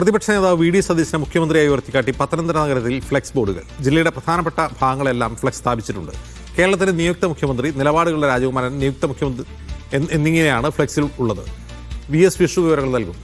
പ്രതിപക്ഷ നേതാവ് V D സതീശനെ മുഖ്യമന്ത്രിയായി ഉയർത്തിക്കാട്ടി പത്തനംതിട്ട നഗരത്തിൽ ഫ്ലെക്സ് ബോർഡുകൾ. ജില്ലയുടെ പ്രധാനപ്പെട്ട ഭാഗങ്ങളെല്ലാം ഫ്ലെക്സ് സ്ഥാപിച്ചിട്ടുണ്ട്. കേരളത്തിലെ നിയുക്ത മുഖ്യമന്ത്രി, നിലപാടുകളുടെ രാജകുമാരൻ, നിയുക്ത മുഖ്യമന്ത്രി എന്നിങ്ങനെയാണ് ഫ്ലെക്സിൽ ഉള്ളത്. VS വിഷു വിവരങ്ങൾ നൽകും.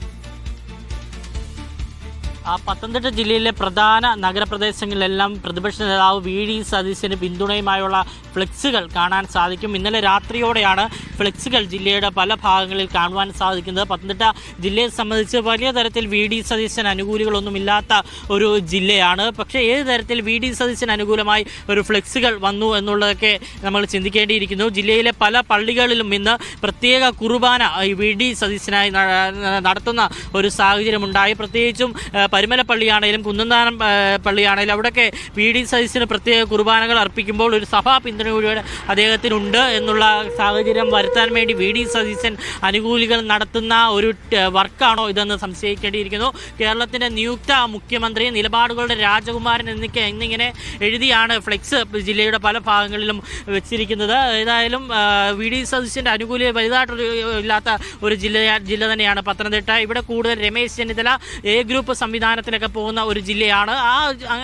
പത്തനംതിട്ട ജില്ലയിലെ പ്രധാന നഗരപ്രദേശങ്ങളിലെല്ലാം പ്രതിപക്ഷ നേതാവ് വി ഡി സതീശന് പിന്തുണയുമായുള്ള ഫ്ലെക്സുകൾ കാണാൻ സാധിക്കും. ഇന്നലെ രാത്രിയോടെയാണ് ഫ്ലെക്സുകൾ ജില്ലയുടെ പല ഭാഗങ്ങളിൽ കാണുവാൻ സാധിക്കുന്നത്. പത്തനംതിട്ട ജില്ലയെ സംബന്ധിച്ച് വലിയ തരത്തിൽ വി ഡി സതീശൻ അനുകൂലികളൊന്നുമില്ലാത്ത ഒരു ജില്ലയാണ്. പക്ഷേ ഏത് തരത്തിൽ വി ഡി സതീശൻ അനുകൂലമായി ഒരു ഫ്ലെക്സുകൾ വന്നു എന്നുള്ളതൊക്കെ നമ്മൾ ചിന്തിക്കേണ്ടിയിരിക്കുന്നു. ജില്ലയിലെ പല പള്ളികളിലും ഇന്ന് പ്രത്യേക കുർബാന വി ഡി സതീശനായി നടത്തുന്ന ഒരു സാഹചര്യമുണ്ടായി. പ്രത്യേകിച്ചും പരിമല പള്ളിയാണെങ്കിലും കുന്നന്താനം പള്ളിയാണെങ്കിലും അവിടെയൊക്കെ വി ഡി സതീശന് പ്രത്യേക കുർബാനകൾ അർപ്പിക്കുമ്പോൾ ഒരു സഭാ പിന്തുണ കൂടി അദ്ദേഹത്തിനുണ്ട് എന്നുള്ള സാഹചര്യം വരുത്താൻ വേണ്ടി വി ഡി സതീശൻ അനുകൂലികൾ നടത്തുന്ന ഒരു വർക്കാണോ ഇതെന്ന് സംശയിക്കേണ്ടിയിരിക്കുന്നു. കേരളത്തിൻ്റെ നിയുക്ത മുഖ്യമന്ത്രി, നിലപാടുകളുടെ രാജകുമാരൻ എന്നിങ്ങനെ എഴുതിയാണ് ഫ്ലെക്സ് ജില്ലയുടെ പല ഭാഗങ്ങളിലും വെച്ചിരിക്കുന്നത്. ഏതായാലും വി ഡി സതീശൻ്റെ അനുകൂലികൾ വലുതായിട്ടില്ലാത്ത ഒരു ജില്ല തന്നെയാണ് പത്തനംതിട്ട. ഇവിടെ കൂടുതൽ രമേശ് ചെന്നിത്തല എ ഗ്രൂപ്പ് സംവിധാനത്തിലൊക്കെ പോകുന്ന ഒരു ജില്ലയാണ്.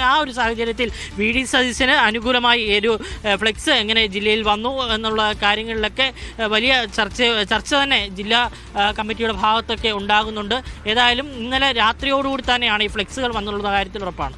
ആ ഒരു സാഹചര്യത്തിൽ വി ഡി സതീശന് അനുകൂലമായി ഒരു ഫ്ലെക്സ് എങ്ങനെ ജില്ലയിൽ വന്നു എന്നുള്ള കാര്യങ്ങളിലൊക്കെ വലിയ ചർച്ച തന്നെ ജില്ലാ കമ്മിറ്റിയുടെ ഭാഗത്തൊക്കെ ഉണ്ടാകുന്നുണ്ട്. ഏതായാലും ഇന്നലെ രാത്രിയോടുകൂടി തന്നെയാണ് ഈ ഫ്ലെക്സുകൾ വന്നുള്ള കാര്യത്തിൽ ഉറപ്പാണ്.